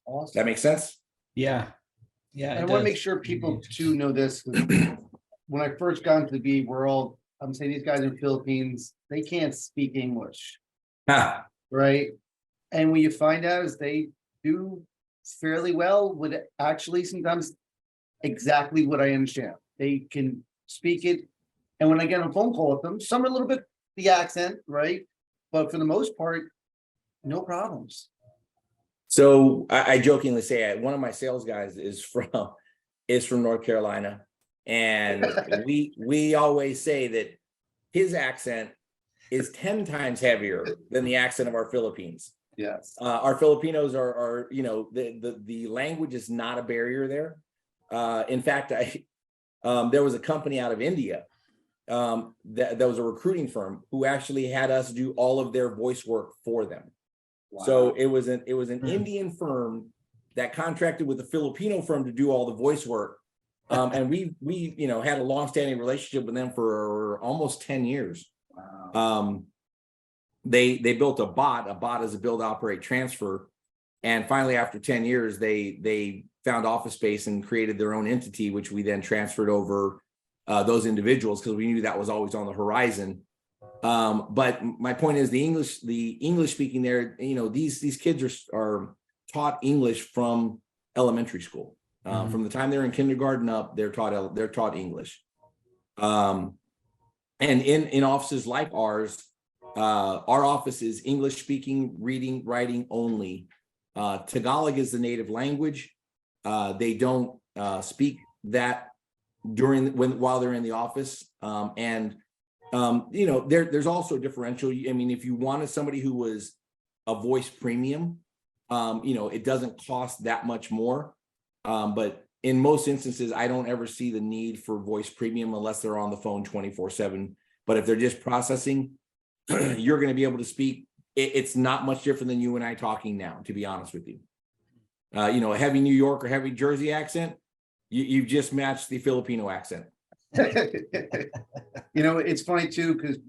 Awesome. That makes sense? Yeah. Yeah. And I it want to does. make sure people too know this. 'Cause when I first got into the VA world, I'm saying these guys in the Philippines, they can't speak English, Huh. right? And when you find out is they do fairly well with it, actually sometimes exactly what I understand. They can speak it. And when I get on a phone call with them, some are a little bit the accent, right? But for the most part, no problems. So I jokingly say one of my sales guys is from North Carolina, and we always say that his accent is 10 times heavier than the accent of our Philippines. Yes. Our Filipinos are the language is not a barrier there. In fact, there was a company out of India that was a recruiting firm who actually had us do all of their voice work for them. Wow. So it was an Indian firm that contracted with a Filipino firm to do all the voice work. And we had a long-standing relationship with them for almost 10 years. Wow. They built a bot. A bot is a build, operate, transfer. And finally, after 10 years, they found office space and created their own entity, which we then transferred over those individuals because we knew that was always on the horizon. But my point is the English speaking there, these kids are taught English from elementary school. From the time they're in kindergarten up, they're taught English. And in offices like ours, our office is English speaking, reading, writing only. Tagalog is the native language. They don't speak that while they're in the office. There's also a differential. I mean, if you wanted somebody who was a voice premium, it doesn't cost that much more. But in most instances, I don't ever see the need for voice premium unless they're on the phone 24/7. But if they're just processing, you're going to be able to speak. It's not much different than you and I talking now, to be honest with you. A heavy New York or heavy Jersey accent, you've just matched the Filipino accent. It's funny too, because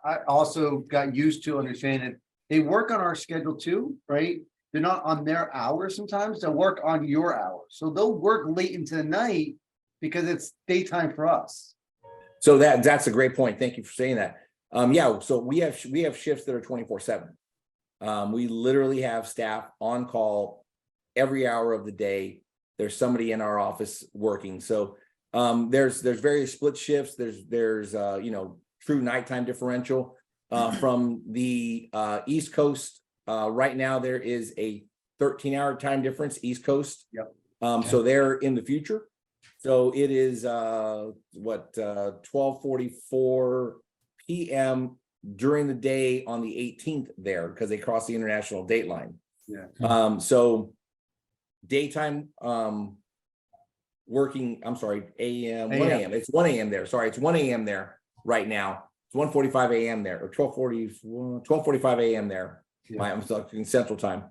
I also got used to understanding they work on our schedule too, right? They're not on their hours sometimes, they'll work on your hours. So they'll work late into the night because it's daytime for us. So that's a great point. Thank you for saying that. So we have shifts that are 24/7. We literally have staff on call every hour of the day. There's somebody in our office working. So there's various split shifts. There's true nighttime differential from the East Coast. Right now there is a 13-hour time difference East Coast. Yep. So they're in the future. So it is 12:44 p.m. during the day on the 18th there because they cross the international date line. Yeah. So daytime working, I'm sorry, 1 a.m. It's 1 a.m. there. Sorry, it's 1 a.m. there right now. It's 1:45 a.m. there, or 12:45 a.m. there. Yeah. I'm talking Central Time.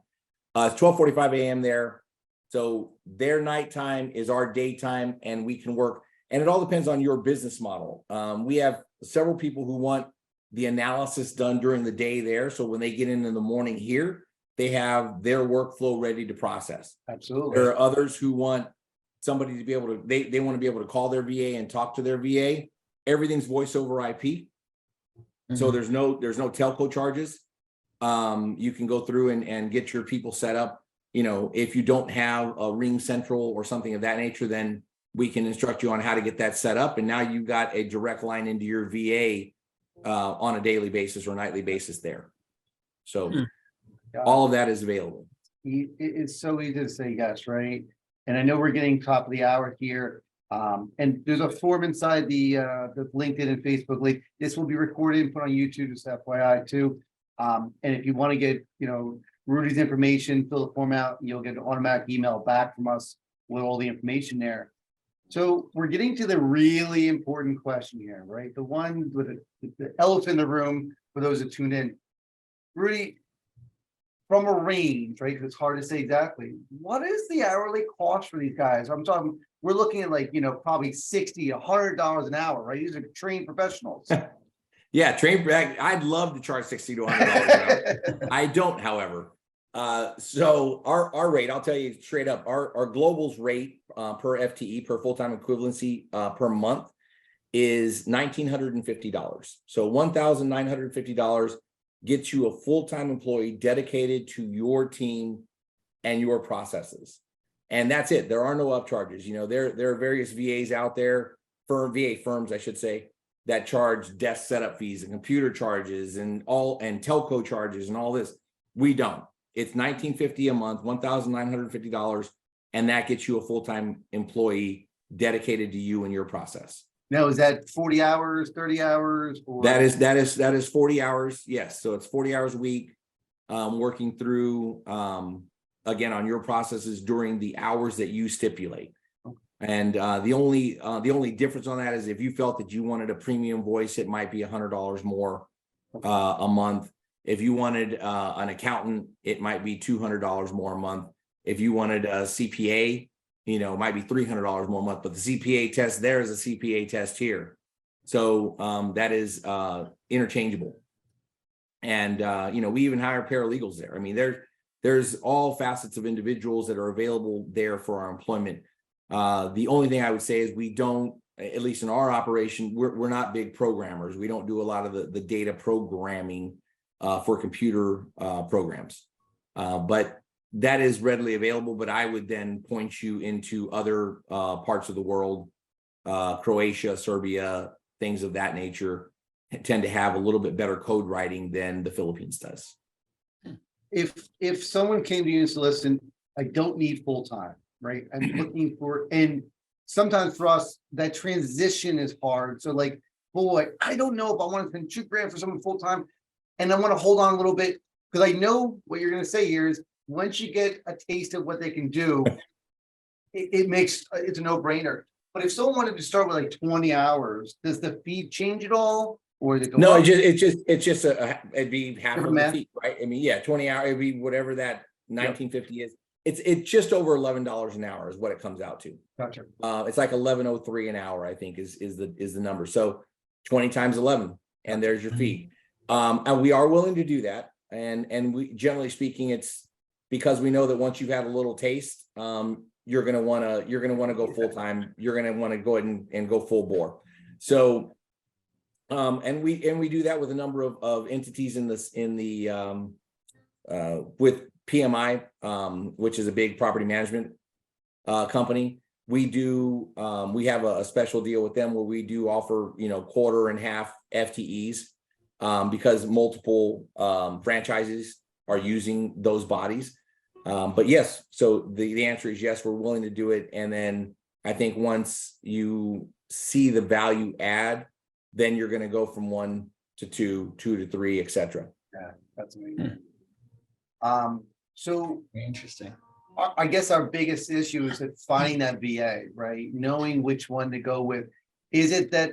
It's 12:45 a.m. there. So their nighttime is our daytime, and we can work. And it all depends on your business model. We have several people who want the analysis done during the day there. So when they get in the morning here, they have their workflow ready to process. Absolutely. There are others who want somebody to be able to, they want to be able to call their VA and talk to their VA. Everything's voice over IP. So there's no telco charges. You can go through and get your people set up. If you don't have a Ring Central or something of that nature, then we can instruct you on how to get that set up. And now you've got a direct line into your VA on a daily basis or nightly basis there. So all of that is available. It's so easy to say yes, right? And I know we're getting top of the hour here. And there's a form inside the LinkedIn and Facebook link. This will be recorded and put on YouTube, just FYI too. And if you want to get, Rudy's information, fill the form out, you'll get an automatic email back from us with all the information there. So we're getting to the really important question here, right? The one with the elephant in the room for those that tune in. Rudy, from a range, right? It's hard to say exactly. What is the hourly cost for these guys? I'm talking, we're looking at probably $60, $100 an hour, right? These are trained professionals. Yeah, I'd love to charge $60 to $100 an hour. I don't, however. So our rate, I'll tell you straight up, our global's rate per FTE, per full-time equivalency per month is $1,950. So $1,950 gets you a full-time employee dedicated to your team and your processes. And that's it. There are no upcharges. You know, there are various VAs out there, VA firms, I should say, that charge desk setup fees and computer charges and telco charges and all this. We don't. It's $1,950 a month, $1,950, and that gets you a full-time employee dedicated to you and your process. Now, is that 40 hours, 30 hours? Or... That is 40 hours. Yes. So it's 40 hours a week, working through, again, on your processes during the hours that you stipulate. And the only difference on that is if you felt that you wanted a premium voice, it might be $100 more a month. If you wanted an accountant, it might be $200 more a month. If you wanted a CPA, you know, it might be $300 more a month, but the CPA test there is a CPA test here. So that is interchangeable. And, you know, we even hire paralegals there. I mean, there's all facets of individuals that are available there for our employment. The only thing I would say is we don't, at least in our operation, we're not big programmers. We don't do a lot of the data programming for computer programs. But that is readily available, but I would then point you into other parts of the world, Croatia, Serbia, things of that nature tend to have a little bit better code writing than the Philippines does. If someone came to you and said, listen, I don't need full-time, right? I'm looking for, and sometimes for us, that transition is hard. So like, boy, I don't know if I want to spend $2,000 for someone full-time and I want to hold on a little bit because I know what you're going to say here is once you get a taste of what they can do, it's a no-brainer. But if someone wanted to start with like 20 hours, does the fee change at all? Or is it go No, up? it'd be half of the math. fee, right? I mean, yeah, 20 hours, it'd be whatever that 1950 is. It's just over $11 an hour is what it comes out to. Gotcha. It's like 11.03 an hour, I think is the number. So 20 times 11, and there's your fee. And we are willing to do that. And we, generally speaking, it's because we know that once you've had a little taste, you're gonna wanna go full time. You're gonna want to go ahead and go full bore. So, and we do that with a number of entities with PMI, which is a big property management company. We have a special deal with them where we do offer, you know, quarter and half FTEs because multiple franchises are using those bodies. But yes, so the answer is yes, we're willing to do it. And then I think once you see the value add, then you're going to go from 1 to 2, 2 to 3, etc. Yeah, that's amazing. So Interesting. I guess our biggest issue is that finding that VA, right? Knowing which one to go with. Is it that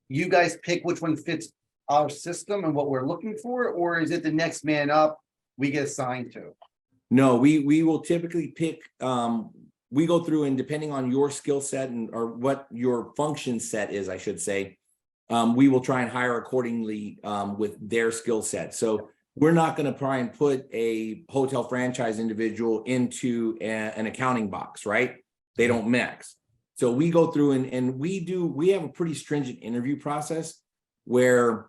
you guys pick which one fits our system and what we're looking for, or is it the next man up we get assigned to? No, we will typically pick. We go through and depending on your skill set or what your function set is, I should say, we will try and hire accordingly with their skill set. So we're not going to try and put a hotel franchise individual into an accounting box, right? They don't mix. So we go through and we have a pretty stringent interview process where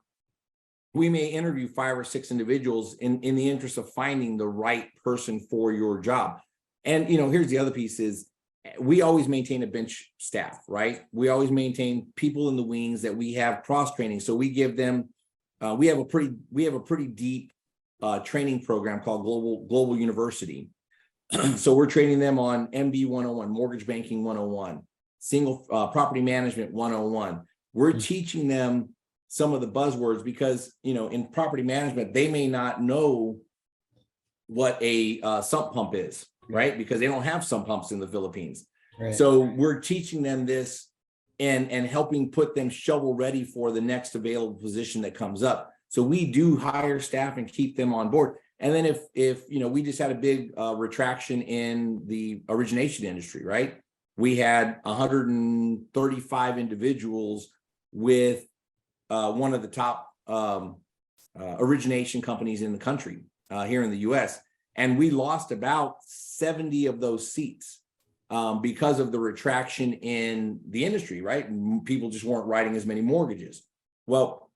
we may interview 5 or 6 individuals in the interest of finding the right person for your job. And, you know, here's the other piece is we always maintain a bench staff, right? We always maintain people in the wings that we have cross training. So we give them, we have a pretty deep training program called Global University. So we're training them on MB 101, mortgage banking 101, single property management 101. We're teaching them some of the buzzwords because, you know, in property management, they may not know what a sump pump is, right? Because they don't have sump pumps in the Philippines. Right. So we're teaching them this and helping put them shovel ready for the next available position that comes up. So we do hire staff and keep them on board. And then if you know, we just had a big retraction in the origination industry, right? We had 135 individuals with one of the top origination companies in the country here in the US. And we lost about 70 of those seats because of the retraction in the industry, right? And people just weren't writing as many mortgages. Well,